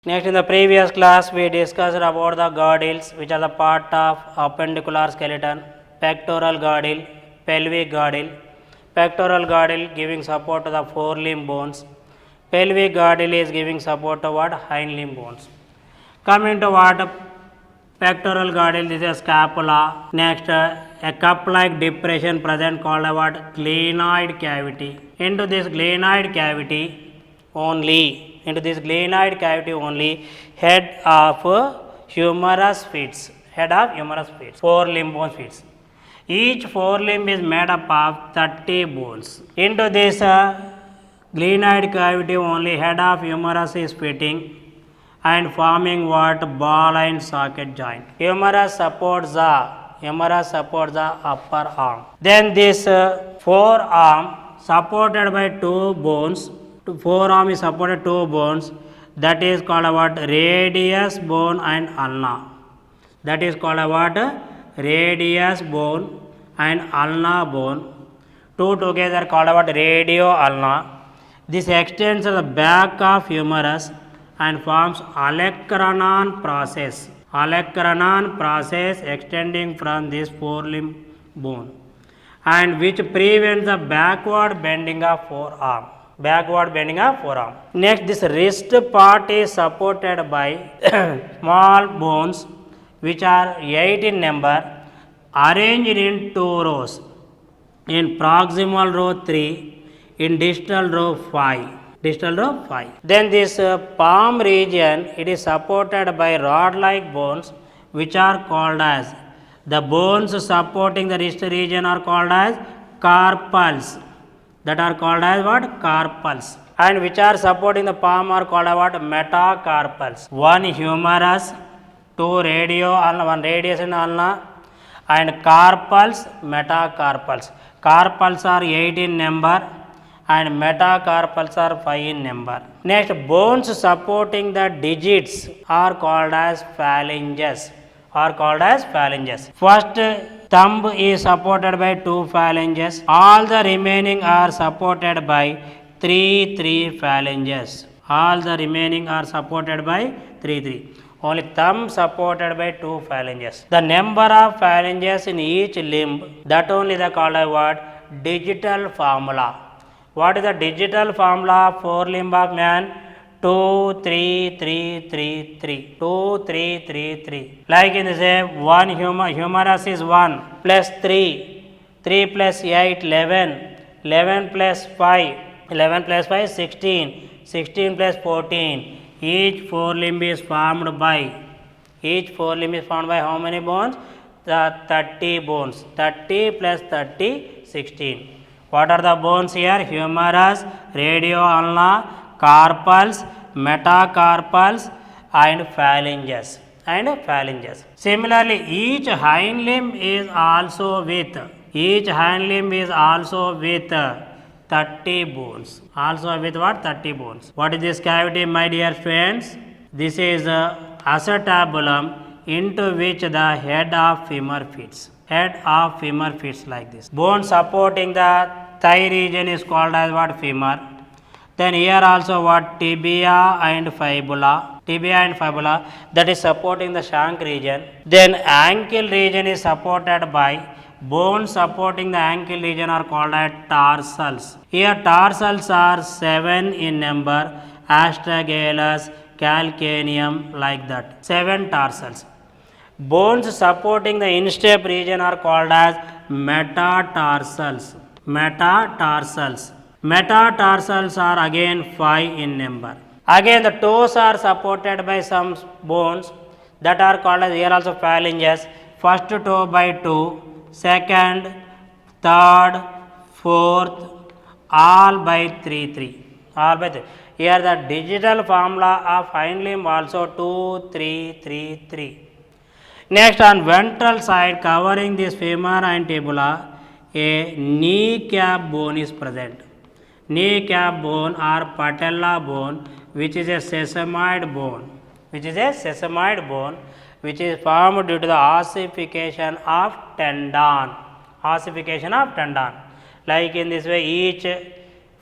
Next, in the previous class, we discussed about the girdles, which are the part of appendicular skeleton, pectoral girdle, pelvic girdle. Pectoral girdle giving support to the forelimb bones. Pelvic girdle is giving support to what? Hind limb bones. Coming to what? Pectoral girdle, this is scapula. Next, a cup-like depression present called what? Glenoid cavity. Into this glenoid cavity only, head of humerus fits. Four limb bones fits. Each forelimb is made up of 30 bones. Into this glenoid cavity only head of humerus is fitting and forming what? Ball and socket joint. Humerus supports the upper arm. Then this forearm supported by two bones. Forearm is supported two bones. That is called what? Radius bone and ulna. That is called what? Radius bone and ulna bone. Two together called what? Radio ulna. This extends to the back of humerus and forms olecranon process. Olecranon process extending from this forelimb bone, and which prevents the backward bending of forearm. Next, this wrist part is supported by small bones, which are 8 in number, arranged in 2 rows. In proximal row 3, in distal row 5. Then this palm region, it is supported by rod-like bones, which are called as, the bones supporting the wrist region are called as carpals. That are called as what? Carpals. And which are supporting the palm are called as what? Metacarpals. One humerus, two radio ulna, one radius and ulna, and carpals, metacarpals. Carpals are 8 in number and metacarpals are 5 in number. Next, bones supporting the digits are called as phalanges. First, thumb is supported by 2 phalanges. All the remaining are supported by 3 phalanges. Only thumb supported by 2 phalanges. The number of phalanges in each limb, that only the called what? Digital formula. What is the digital formula of forelimb of man? 2, 3, 3, 3, 3. 2, 3, 3, 3. Like in the say, one humerus is 1 plus 3. 3 plus 8, 11. 11 plus 5. 11 plus 5, 16. 16 plus 14. Each forelimb is formed by how many bones? The 30 bones. 30 plus 30, 16. What are the bones here? Humerus, radio ulna, carpals, metacarpals, and phalanges. Similarly, each hind limb is also with 30 bones. Also with what? 30 bones. What is this cavity, my dear friends? This is acetabulum, into which the head of femur fits. Like this. Bone supporting the thigh region is called as what? Femur. Then here also what? Tibia and fibula, that is supporting the shank region. Then ankle region is supported by bones supporting the ankle region are called as tarsals. Here tarsals are 7 in number, astragalus, calcaneum, like that. 7 tarsals. Bones supporting the instep region are called as metatarsals. Metatarsals are again 5 in number. Again the toes are supported by some bones that are called as, here also phalanges. First toe by 2, second, third, fourth, all by 3. Here the digital formula of hind limb also 2, 3, 3. Next, on ventral side covering this femur and tibula, a kneecap bone is present. Kneecap bone or patella bone, which is a sesamoid bone, which is formed due to the ossification of tendon. Like in this way, each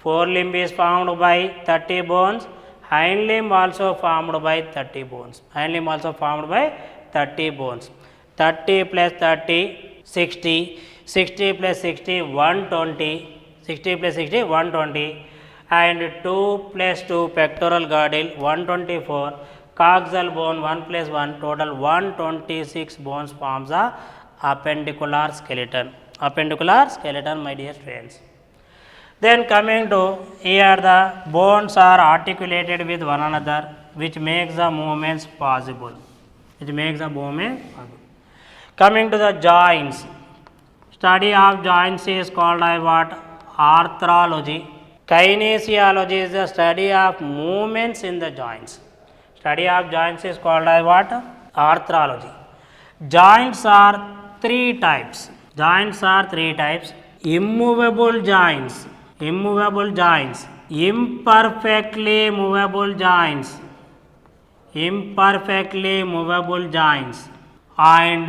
forelimb is formed by 30 bones, Hind limb also formed by 30 bones. Hind limb also formed by 30 bones. 30 plus 30, 60. 60 plus 60, 120. 60 plus 60, 120. And 2 plus 2 pectoral girdle, 124. Coxal bone, 1 plus 1, total 126 bones forms the appendicular skeleton. Appendicular skeleton, my dear friends. Then coming to here, the bones are articulated with one another, which makes the movements possible. Which makes the movement possible. Coming to the joints, study of joints is called as what? Arthrology. Kinesiology is the study of movements in the joints. Study of joints is called as what? Arthrology. Joints are three types. Joints are three types. Immovable joints. Immovable joints. Imperfectly movable joints. Imperfectly movable joints. And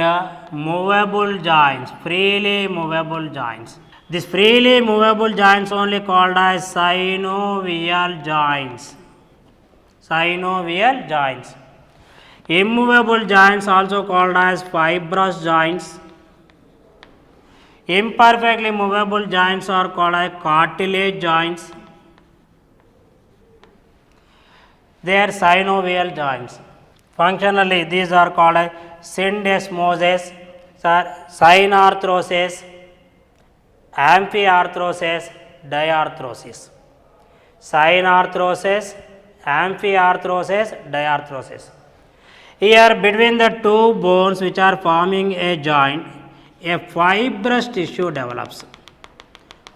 movable joints. Freely movable joints. These freely movable joints only called as synovial joints. Synovial joints. Immovable joints also called as fibrous joints. Imperfectly movable joints are called as cartilage joints. They are synovial joints. Functionally, these are called as syndesmosis, synarthrosis, amphiarthrosis, diarthrosis. Synarthrosis, amphiarthrosis, diarthrosis. Here between the two bones which are forming a joint, a fibrous tissue develops.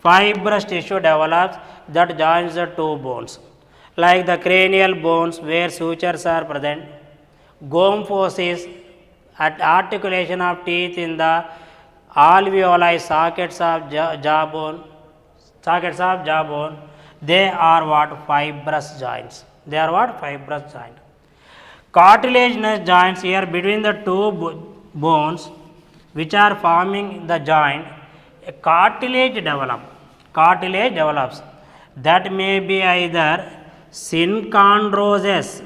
Fibrous tissue develops that joins the two bones. Like the cranial bones where sutures are present, gomphosis, at articulation of teeth in the alveoli, sockets of jawbone, they are what? Fibrous joints. They are what? Fibrous joints. Cartilaginous joints, here between the two bones which are forming the joint, a cartilage develops. Cartilage develops. That may be either synchondrosis.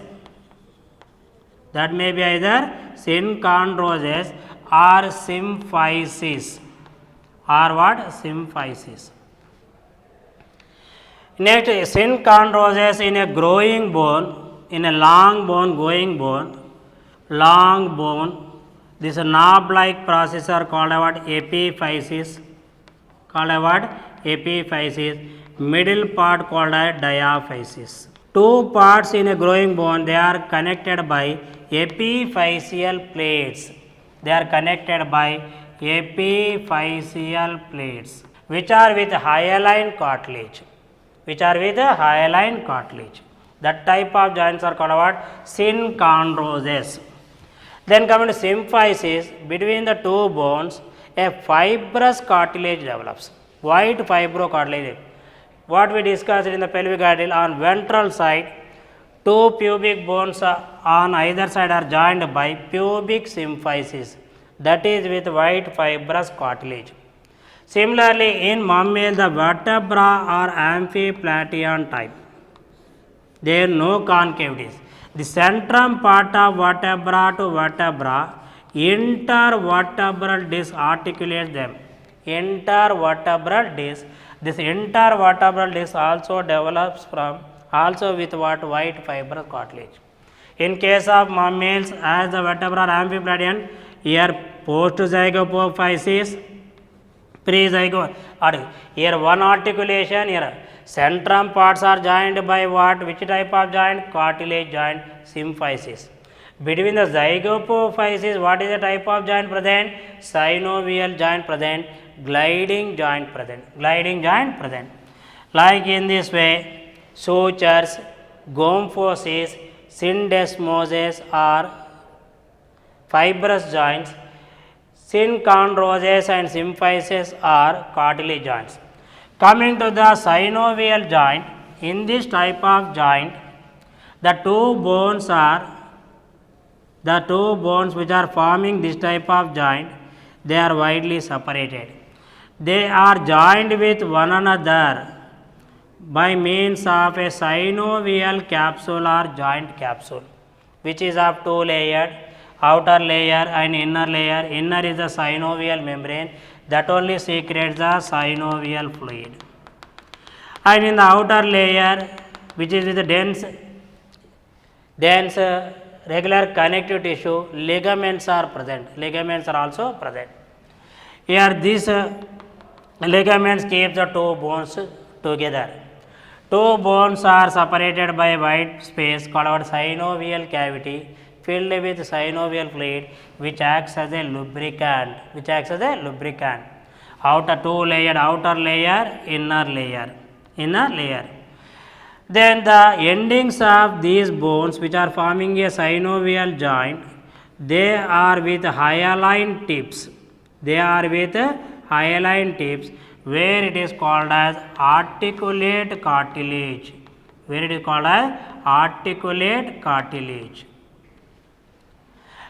That may be either synchondrosis or symphysis. Or what? Symphysis. Next, synchondrosis in a growing bone, in a long bone, growing bone, long bone. This knob-like process are called what? Epiphysis. Called what? Epiphysis. Middle part called as diaphysis. Two parts in a growing bone, they are connected by epiphyseal plates. They are connected by epiphyseal plates, which are with hyaline cartilage. Which are with hyaline cartilage. That type of joints are called what? Synchondrosis. Then coming to symphysis, between the two bones, a fibrous cartilage develops. White fibrocartilage. What we discussed in the pelvic girdle, on ventral side, two pubic bones on either side are joined by pubic symphysis. That is with white fibrous cartilage. Similarly, in mammals, the vertebra are amphiplatean type. There are no concavities. The centrum part of vertebra to vertebra, intervertebral disc articulates them. Intervertebral disc. This intervertebral disc also develops also with what? White fibrous cartilage. In case of mammals, as the vertebra are amphiplatean, here postzygopophysis, pre-zygote. Here one articulation, here centrum parts are joined by what? Which type of joint? Cartilage joint, symphysis. Between the zygopophysis, what is the type of joint present? Synovial joint present, gliding joint present. Gliding joint present. Like in this way, sutures, gomphosis, syndesmosis are fibrous joints. Synchondrosis and symphysis are cartilage joints. Coming to the synovial joint, in this type of joint, the two bones which are forming this type of joint, they are widely separated. They are joined with one another by means of a synovial capsule or joint capsule, which is of two layered, outer layer and inner layer. Inner is the synovial membrane that only secretes the synovial fluid, and in the outer layer, which is with the dense regular connective tissue, ligaments are present. Ligaments are also present. Here these ligaments keep the two bones together. Two bones are separated by white space called synovial cavity filled with synovial fluid, which acts as a lubricant. Outer two layered, outer layer, inner layer. Then the endings of these bones, which are forming a synovial joint, they are with hyaline tips. Where it is called as articulate cartilage.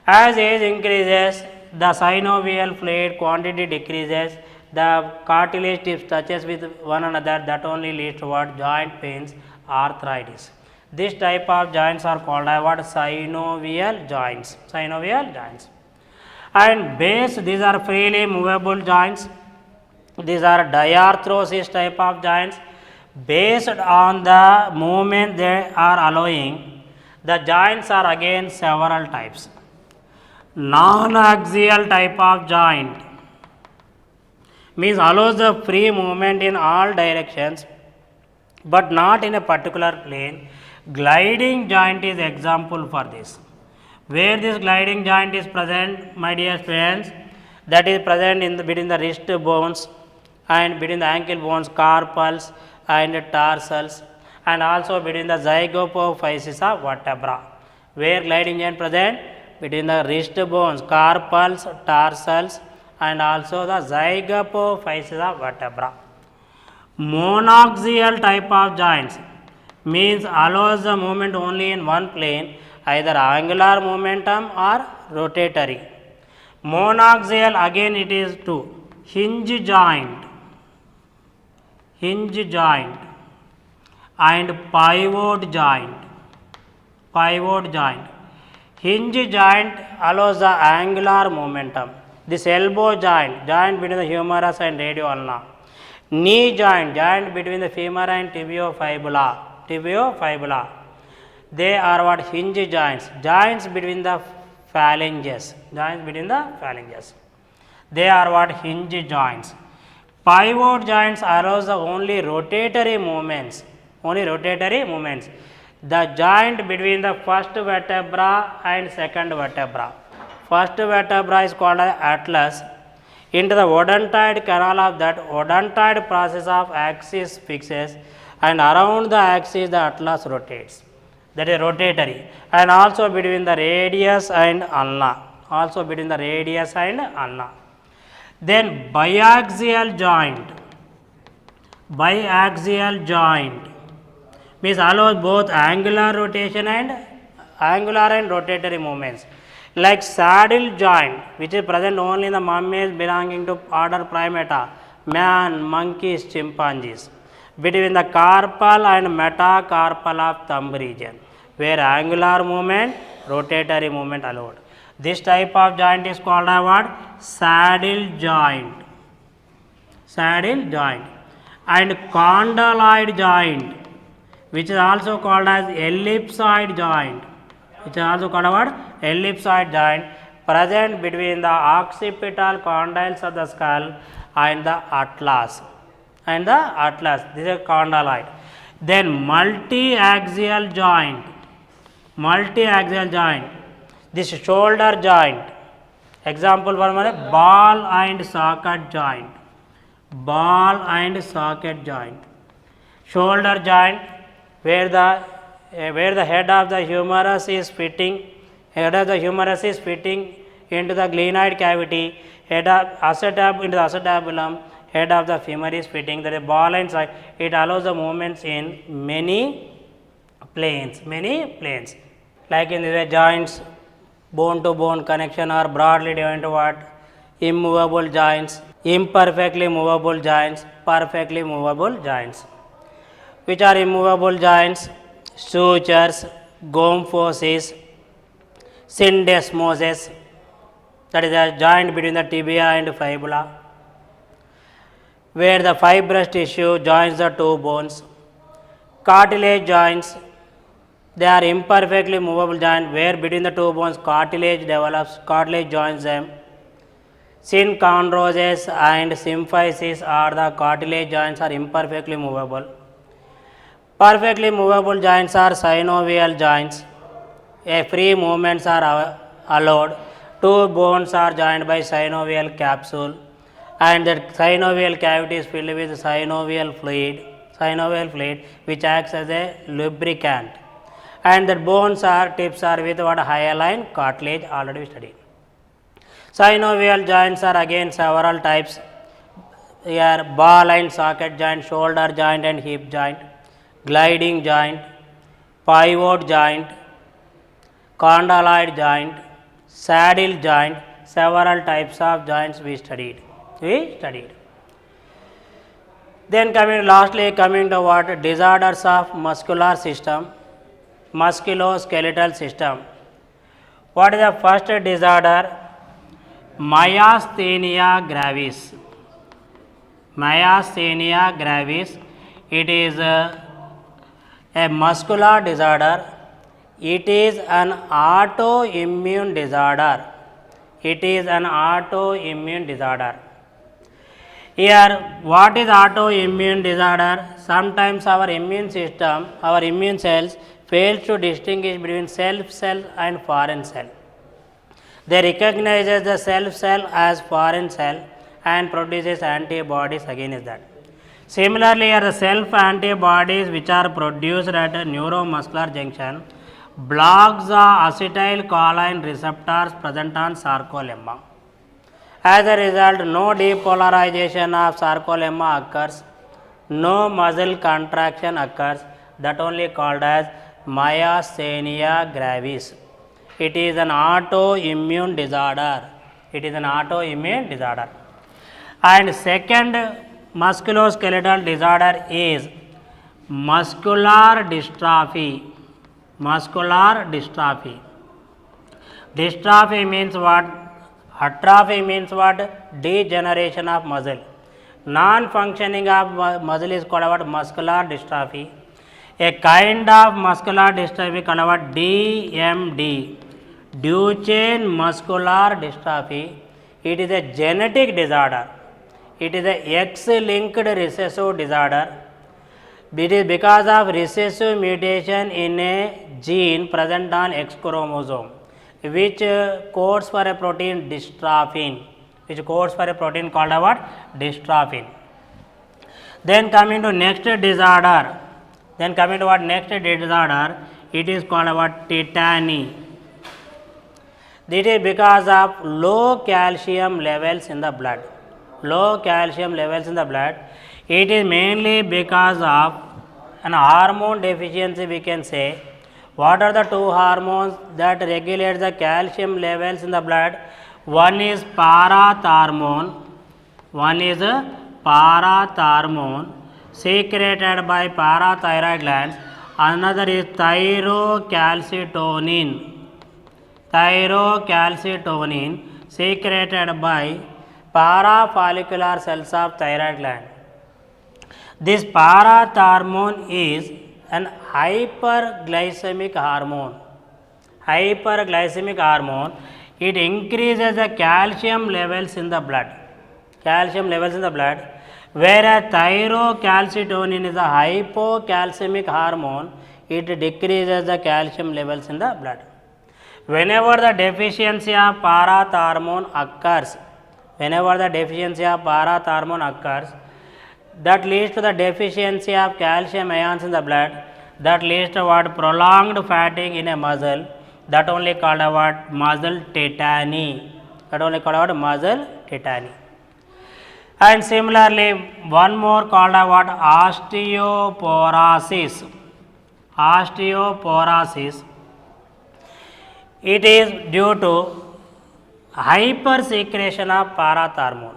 As age increases, the synovial fluid quantity decreases. The cartilage tips touches with one another. That only leads to what? Joint pains, arthritis. This type of joints are called as what? Synovial joints. And base, these are freely movable joints. These are diarthrosis type of joints. Based on the movement they are allowing, the joints are again several types. Non-axial type of joint means allows the free movement in all directions but not in a particular plane. Gliding joint is example for this. Where this gliding joint is present, my dear friends, that is present in between the wrist bones and between the ankle bones, carpals and tarsals, and also between the zygapophysis of vertebra. Where gliding joint present? Between the wrist bones, carpals, tarsals, and also the zygapophysis of vertebra. Monaxial type of joints means allows the movement only in one plane, either angular momentum or rotatory. Monaxial, again it is two: hinge joint and pivot joint. Hinge joint allows the angular momentum. This elbow joint between the humerus and radioulna. Knee joint between the femur and tibiofibula. They are what? Hinge joints. Joints between the phalanges. They are what? Hinge joints. Pivot joints allows the only rotatory movements. The joint between the first vertebra and second vertebra. First vertebra is called as atlas. Into the odontoid canal of that odontoid process of axis fixes, and around the axis the atlas rotates. That is rotatory. And also between the radius and ulna. Then biaxial joint means allows both angular rotation and rotatory movements. Like saddle joint, which is present only in the mammals belonging to order Primata, man, monkeys, chimpanzees, between the carpal and metacarpal of thumb region, where angular movement, rotatory movement allowed. This type of joint is called as what? Saddle joint. And condyloid joint, which is also called as ellipsoid joint. Present between the occipital condyles of the skull and the atlas. This is condyloid. Then multi-axial joint. This shoulder joint. Example for ball and socket joint. Shoulder joint, where the head of the humerus is fitting into the glenoid cavity, into the acetabulum, head of the femur is fitting, that is ball and socket. It allows the movements in many planes. Like in the way joints, bone to bone connection are broadly divided into what? Immovable joints, imperfectly movable joints, perfectly movable joints. which are immovable joints, sutures, gomphosis, syndesmosis, that is a joint between the tibia and fibula, where the fibrous tissue joins the two bones. Cartilage joints, they are imperfectly movable joints where between the two bones cartilage develops, cartilage joins them. Synchondroses and symphysis are the cartilage joints are imperfectly movable. Perfectly movable joints are synovial joints. A free movements are allowed. Two bones are joined by synovial capsule, and the synovial cavity is filled with synovial fluid which acts as a lubricant, and the bones are tips are with what hyaline cartilage, already studied. Synovial joints are again several types. Here ball and socket joint, shoulder joint and hip joint, gliding joint, pivot joint, condyloid joint, saddle joint, several types of joints we studied. Then coming to what disorders of muscular system, musculoskeletal system. What is the first disorder? Myasthenia gravis. Myasthenia gravis, it is a muscular disorder. It is an autoimmune disorder. It is an autoimmune disorder. Here, what is autoimmune disorder? Sometimes our immune system, our immune cells fails to distinguish between self cell and foreign cell. They recognize the self cell as foreign cell and produces antibodies against that. Similarly, the self antibodies which are produced at a neuromuscular junction blocks the acetylcholine receptors present on sarcolemma. As a result, no depolarization of sarcolemma occurs, no muscle contraction occurs, that only called as myasthenia gravis. It is an autoimmune disorder. It is an autoimmune disorder. And second musculoskeletal disorder is muscular dystrophy. Muscular dystrophy. Dystrophy means what? Atrophy means what? Degeneration of muscle. Non-functioning of muscle is called what? Muscular dystrophy. A kind of muscular dystrophy called what? DMD. Duchenne muscular dystrophy. It is a genetic disorder. It is a X-linked recessive disorder. It is because of recessive mutation in a gene present on X chromosome, which codes for a protein dystrophin, which codes for a protein called what? Dystrophin. Then coming to next disorder. Then coming to what? Next disorder, it is called what? Tetany. This is because of low calcium levels in the blood. Low calcium levels in the blood. It is mainly because of an hormone deficiency, we can say. What are the two hormones that regulate the calcium levels in the blood? One is parathormone. One is parathormone secreted by parathyroid glands. Another is thyrocalcitonin. Thyrocalcitonin secreted by parafollicular cells of thyroid gland. This parathormone is an hyperglycemic hormone. Hyperglycemic hormone, it increases the calcium levels in the blood. Calcium levels in the blood, whereas thyrocalcitonin is a hypocalcemic hormone, it decreases the calcium levels in the blood. Whenever the deficiency of parathormone occurs, that leads to the deficiency of calcium ions in the blood, that leads to what? Prolonged fatigue in a muscle, that only called what? Muscle tetany. That only called what? Muscle tetany. And similarly, one more called what? Osteoporosis. Osteoporosis. It is due to hypersecretion of parathormone.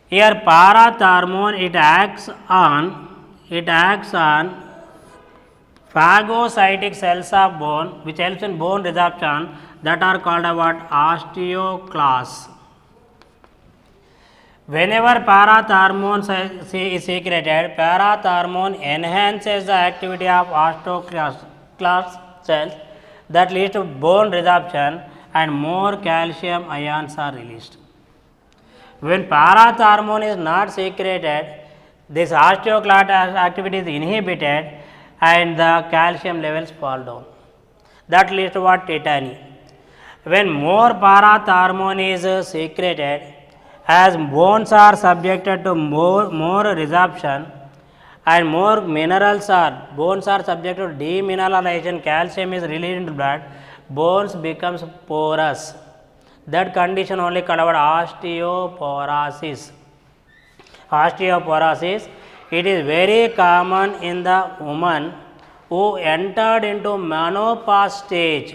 Here parathormone, it acts on it acts on phagocytic cells of bone which helps in bone resorption that are called what? Osteoclasts. Whenever parathormone is secreted, parathormone enhances the activity of osteoclast cells that leads to bone resorption and more calcium ions are released. When parathormone is not secreted, this osteoclast activity is inhibited and the calcium levels fall down. That leads to what? Tetany. When more parathormone is secreted, as bones are subjected to more resorption and more bones are subject to demineralization, calcium is released into blood, bones becomes porous. That condition only called osteoporosis. Osteoporosis, it is very common in the woman who entered into menopause stage.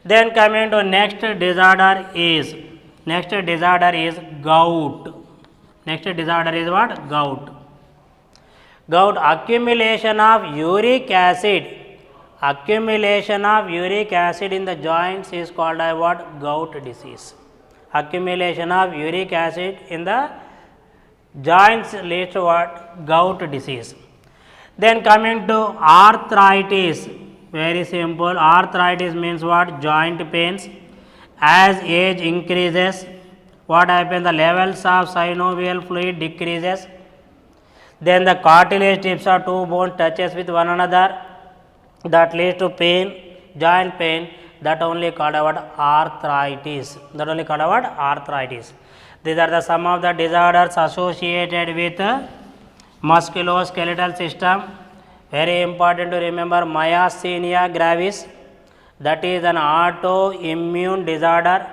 Then coming to next disorder is gout. Next disorder is what? Gout. Gout, accumulation of uric acid. Accumulation of uric acid in the joints is called as what? Gout disease. Accumulation of uric acid in the joints leads to what? Gout disease. Then coming to arthritis, very simple. Arthritis means what? Joint pains. As age increases, what happens? The levels of synovial fluid decreases. Then the cartilage tips of two bones touches with one another. That leads to pain, joint pain. That only called what? Arthritis. These are the some of the disorders associated with musculoskeletal system. Very important to remember myasthenia gravis. That is an autoimmune disorder.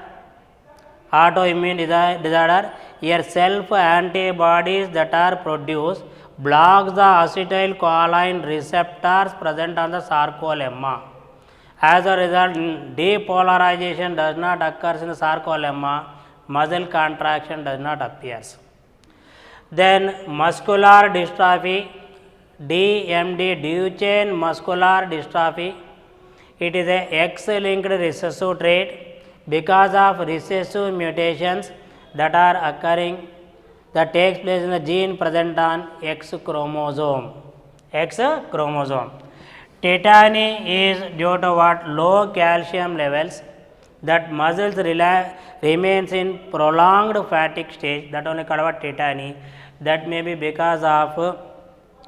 Here self antibodies that are produced blocks the acetylcholine receptors present on the sarcolemma. As a result, depolarization does not occur in the sarcolemma, muscle contraction does not appear. Then muscular dystrophy, DMD, Duchenne muscular dystrophy. It is a X-linked recessive trait because of recessive mutations that are occurring that takes place in the gene present on X chromosome. Tetany is due to what? Low calcium levels, that muscles remains in prolonged fatigue stage, that only called what? Tetany. That may be because of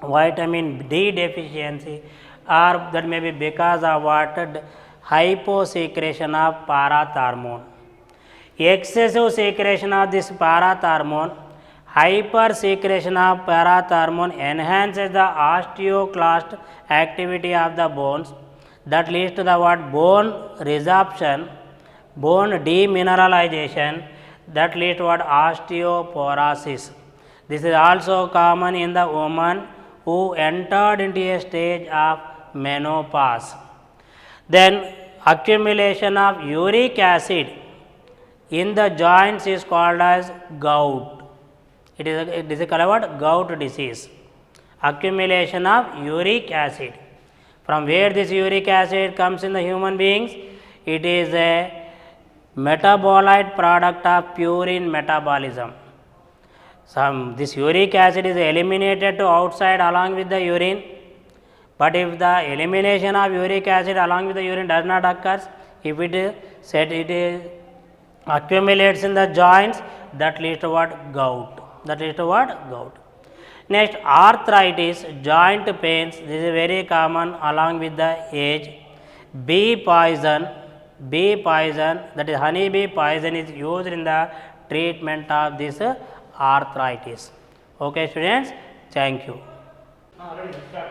vitamin D deficiency, or that may be because of what? Hyposecretion of parathormone. Excessive secretion of this parathormone, hypersecretion of parathormone enhances the osteoclast activity of the bones. That leads to the what? Bone resorption, bone demineralization. That leads to what? Osteoporosis. This is also common in the woman who entered into a stage of menopause. Then accumulation of uric acid in the joints is called as gout. It is called what? Gout disease. Accumulation of uric acid. From where this uric acid comes in the human beings? It is a metabolite product of purine metabolism. This uric acid is eliminated to outside along with the urine. But if the elimination of uric acid along with the urine does not occur, if it accumulates in the joints, that leads to what? Gout. Next, arthritis, joint pains. This is very common along with the age. Bee poison, that is honeybee poison, is used in the treatment of this arthritis. Okay, students, thank you.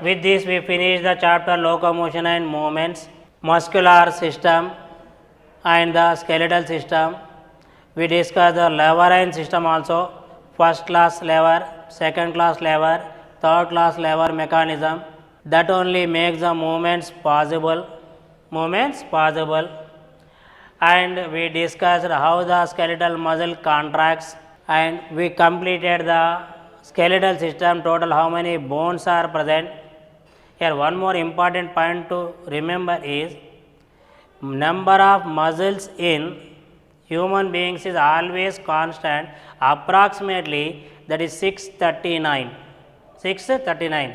With this, we finish the chapter locomotion and movements, muscular system and the skeletal system. We discuss the leverine system also, first class lever, second class lever, third class lever mechanism. That only makes the movements possible. And we discussed how the skeletal muscle contracts And we completed the skeletal system. Total how many bones are present? Here one more important point to remember is number of muscles in human beings is always constant, approximately, that is 639. 639.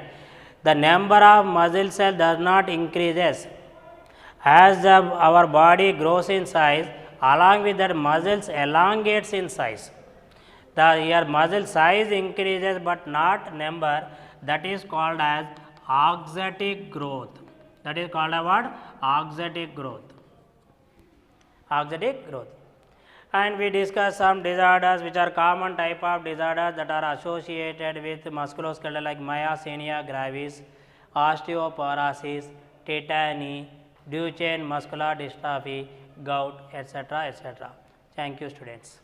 The number of muscle cells does not increases as our body grows in size. Along with that, muscles elongates in size. Your muscle size increases but not number. That is called as auxetic growth. That is called as what? Auxetic growth. Auxetic growth. And we discuss some disorders which are common type of disorders that are associated with musculoskeletal, like myasthenia gravis, osteoporosis, tetany, Duchenne muscular dystrophy, gout, etc., etc. Thank you, students.